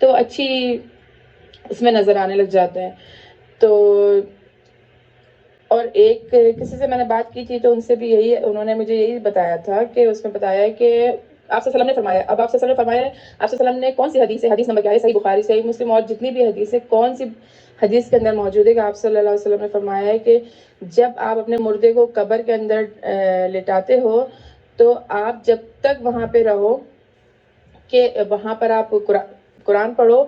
تو اچھی اس میں نظر آنے لگ جاتے ہیں. تو اور ایک کسی سے میں نے بات کی تھی تو ان سے بھی یہی انہوں نے مجھے یہی بتایا تھا کہ اس میں بتایا ہے کہ آپ صلی اللہ علیہ وسلم نے فرمایا. اب آپ صلی اللہ علیہ وسلم نے فرمایا آپ صلی اللہ علیہ وسلم نے کون سی حدیث ہے, حدیث نمبر کیا ہے, صحیح بخاری, صحیح مسلم اور جتنی بھی حدیث ہے, کون سی حدیث کے اندر موجود ہے کہ آپ صلی اللہ علیہ وسلم نے فرمایا ہے کہ جب آپ اپنے مردے کو قبر کے اندر لٹاتے ہو تو آپ جب تک وہاں پہ رہو کہ وہاں پر آپ قرآن پڑھو,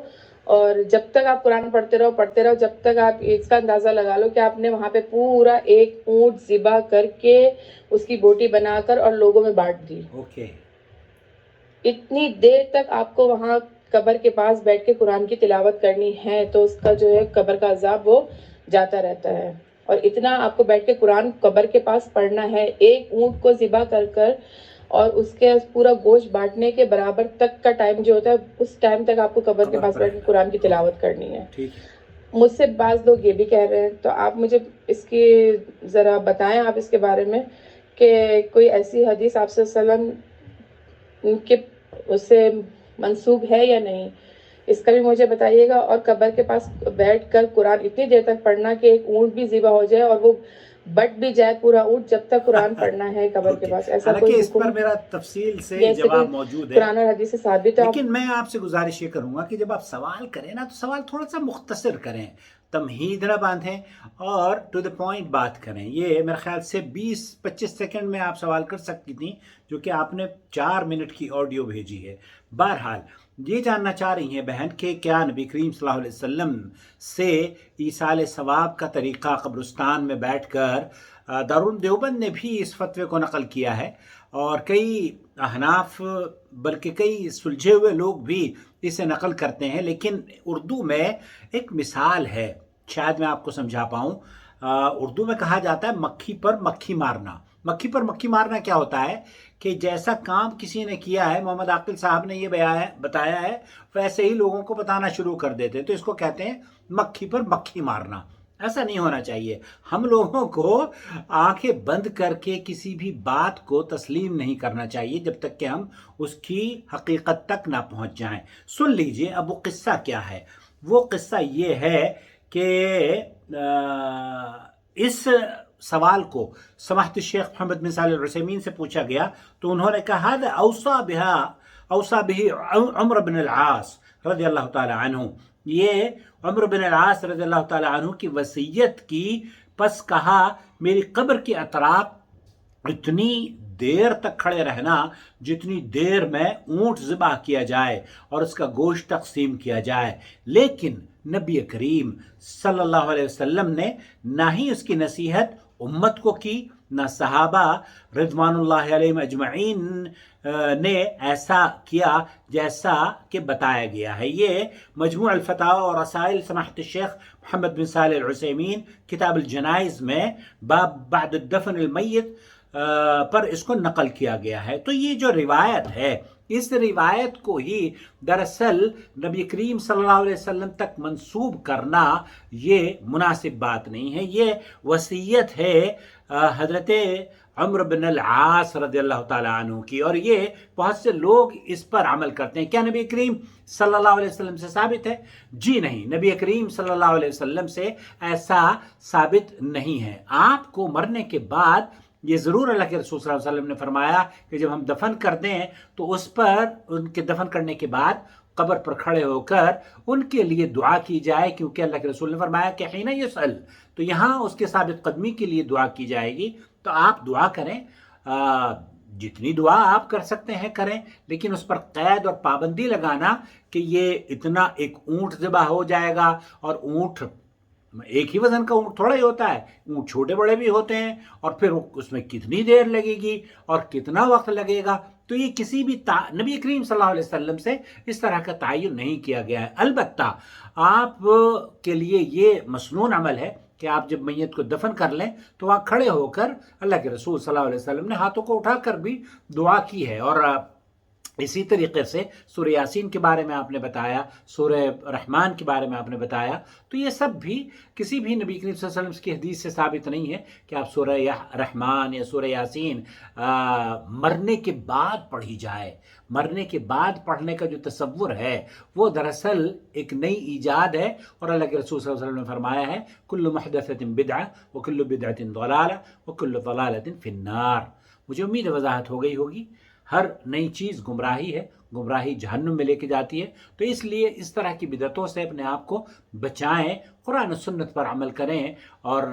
اور جب تک آپ قرآن پڑھتے رہو جب تک آپ اس کا اندازہ لگا لو کہ آپ نے وہاں پہ پورا ایک اونٹ ذبح کر کے اس کی بوٹی بنا کر اور لوگوں میں بانٹ دی. اوکے. اتنی دیر تک آپ کو وہاں قبر کے پاس بیٹھ کے قرآن کی تلاوت کرنی ہے تو اس کا جو ہے قبر کا عذاب وہ جاتا رہتا ہے. اور اتنا آپ کو بیٹھ کے قرآن قبر کے پاس پڑھنا ہے, ایک اونٹ کو ذبح کر کر, اور اس کے پورا گوشت بانٹنے کے برابر تک کا ٹائم جو ہوتا ہے اس ٹائم تک آپ کو قبر کے پاس بیٹھ کے قرآن کی تلاوت کرنی ہے. ٹھیک ہے. مجھ سے بعض لوگ یہ بھی کہہ رہے ہیں, تو آپ مجھے اس کی ذرا بتائیں آپ اس کے بارے میں کہ کوئی ایسی حدیث آپ صلی اللہ علیہ وسلم کے اس سے منسوب ہے یا نہیں, اس کا بھی مجھے بتائیے گا. اور قبر کے پاس بیٹھ کر قرآن اتنی دیر تک پڑھنا کہ ایک اونٹ بھی ذبح ہو جائے اور وہ بٹ بھی جائے پورا اونٹ, جب تک قرآن پڑھنا ہے قبر کے پاس, ایسا حالانکہ کوئی اس پر حکم میرا تفصیل سے یا اس سے کوئی جواب موجود ہے, قرآن اور حدیث سے ثابت ہے؟ لیکن میں آپ سے گزارش یہ کروں گا کہ جب آپ سوال کریں نا تو سوال تھوڑا سا مختصر کریں, تمہید نہ باندھیں اور ٹو دا پوائنٹ بات کریں. یہ میرے خیال سے 20-25 سیکنڈ میں آپ سوال کر سکتی تھیں, جو کہ آپ نے 4 منٹ کی آڈیو بھیجی ہے. بہرحال یہ جاننا چاہ رہی ہیں بہن کہ کیا نبی کریم صلی اللہ علیہ وسلم سے ایصال ثواب کا طریقہ قبرستان میں بیٹھ کر دارالعلوم دیوبند نے بھی اس فتوے کو نقل کیا ہے, اور کئی احناف بلکہ کئی سلجھے ہوئے لوگ بھی اسے نقل کرتے ہیں. لیکن اردو میں ایک مثال ہے, شاید میں آپ کو سمجھا پاؤں. اردو میں کہا جاتا ہے مکھی پر مکھی مارنا. مکھی پر مکھی مارنا کیا ہوتا ہے کہ جیسا کام کسی نے کیا ہے, محمد عاقل صاحب نے یہ بتایا ہے, ویسے ہی لوگوں کو بتانا شروع کر دیتے ہیں, تو اس کو کہتے ہیں مکھی پر مکھی مارنا. ایسا نہیں ہونا چاہیے. ہم لوگوں کو آنکھیں بند کر کے کسی بھی بات کو تسلیم نہیں کرنا چاہیے جب تک کہ ہم اس کی حقیقت تک نہ پہنچ جائیں. سن لیجئے اب وہ قصہ کیا ہے. وہ قصہ یہ ہے کہ اس سوال کو سماحت الشیخ محمد بن صالح العثیمین سے پوچھا گیا تو انہوں نے کہا اوصى به عمر بن العاص رضی اللہ تعالی عنہ. یہ عمر بن العاص رضی اللہ تعالی عنہ کی وصیت کی, پس کہا میری قبر کے اطراف اتنی دیر تک کھڑے رہنا جتنی دیر میں اونٹ ذبح کیا جائے اور اس کا گوشت تقسیم کیا جائے. لیکن نبی کریم صلی اللہ علیہ وسلم نے نہ ہی اس کی نصیحت امت کو کی, نہ صحابہ رضوان اللہ علیہم اجمعین نے ایسا کیا جیسا کہ بتایا گیا ہے. یہ مجموع الفتاوی اور رسائل سماحت الشیخ محمد بن صالح العثیمین کتاب الجنائز میں باب بعد الدفن المیت پر اس کو نقل کیا گیا ہے. تو یہ جو روایت ہے, اس روایت کو ہی دراصل نبی کریم صلی اللہ علیہ وسلم تک منسوب کرنا یہ مناسب بات نہیں ہے. یہ وصیت ہے حضرت عمر بن العاص رضی اللہ تعالیٰ عنہ کی, اور یہ بہت سے لوگ اس پر عمل کرتے ہیں. کیا نبی کریم صلی اللہ علیہ وسلم سے ثابت ہے؟ جی نہیں, نبی کریم صلی اللہ علیہ وسلم سے ایسا ثابت نہیں ہے. آپ کو مرنے کے بعد یہ ضرور اللہ کے رسول صلی اللہ علیہ وسلم نے فرمایا کہ جب ہم دفن کر دیں تو اس پر ان کے دفن کرنے کے بعد قبر پر کھڑے ہو کر ان کے لیے دعا کی جائے, کیونکہ اللہ کے رسول نے فرمایا کہ حین یسأل, تو یہاں اس کے ثابت قدمی کے لیے دعا کی جائے گی. تو آپ دعا کریں, جتنی دعا آپ کر سکتے ہیں کریں, لیکن اس پر قید اور پابندی لگانا کہ یہ اتنا ایک اونٹ ذبح ہو جائے گا, اور اونٹ ایک ہی وزن کا اونٹ تھوڑا ہی ہوتا ہے, اونٹ چھوٹے بڑے بھی ہوتے ہیں, اور پھر اس میں کتنی دیر لگے گی اور کتنا وقت لگے گا, تو یہ کسی بھی نبی کریم صلی اللہ علیہ وسلم سے اس طرح کا تعین نہیں کیا گیا ہے. البتہ آپ کے لیے یہ مسنون عمل ہے کہ آپ جب میت کو دفن کر لیں تو وہاں کھڑے ہو کر اللہ کے رسول صلی اللہ علیہ وسلم نے ہاتھوں کو اٹھا کر بھی دعا کی ہے. اور اسی طریقے سے سورہ یاسین کے بارے میں آپ نے بتایا، سورہ رحمان کے بارے میں آپ نے بتایا، تو یہ سب بھی کسی بھی نبی کریم صلی اللہ علیہ وسلم کی حدیث سے ثابت نہیں ہے کہ آپ سورہ رحمان یا سورہ یاسین مرنے کے بعد پڑھی جائے۔ مرنے کے بعد پڑھنے کا جو تصور ہے وہ دراصل ایک نئی ایجاد ہے، اور اللہ کے رسول صلی اللہ علیہ وسلم نے فرمایا ہے کل محدثۃ بدعہ وکل بدعۃ ضلالہ وکل ضلالۃ فی النار۔ مجھے امید ہے وضاحت ہو گئی ہوگی۔ ہر نئی چیز گمراہی ہے، گمراہی جہنم میں لے کے جاتی ہے، تو اس لیے اس طرح کی بدعتوں سے اپنے آپ کو بچائیں، قرآن و سنت پر عمل کریں، اور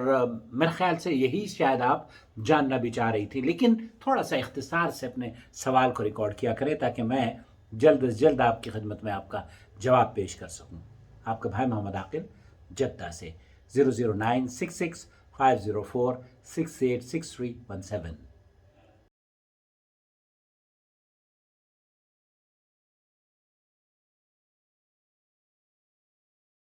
میرے خیال سے یہی شاید آپ جاننا بھی چاہ رہی تھی، لیکن تھوڑا سا اختصار سے اپنے سوال کو ریکارڈ کیا کریں تاکہ میں جلد از جلد آپ کی خدمت میں آپ کا جواب پیش کر سکوں۔ آپ کا بھائی محمد عاقل، جدہ سے، 00966 504 686317۔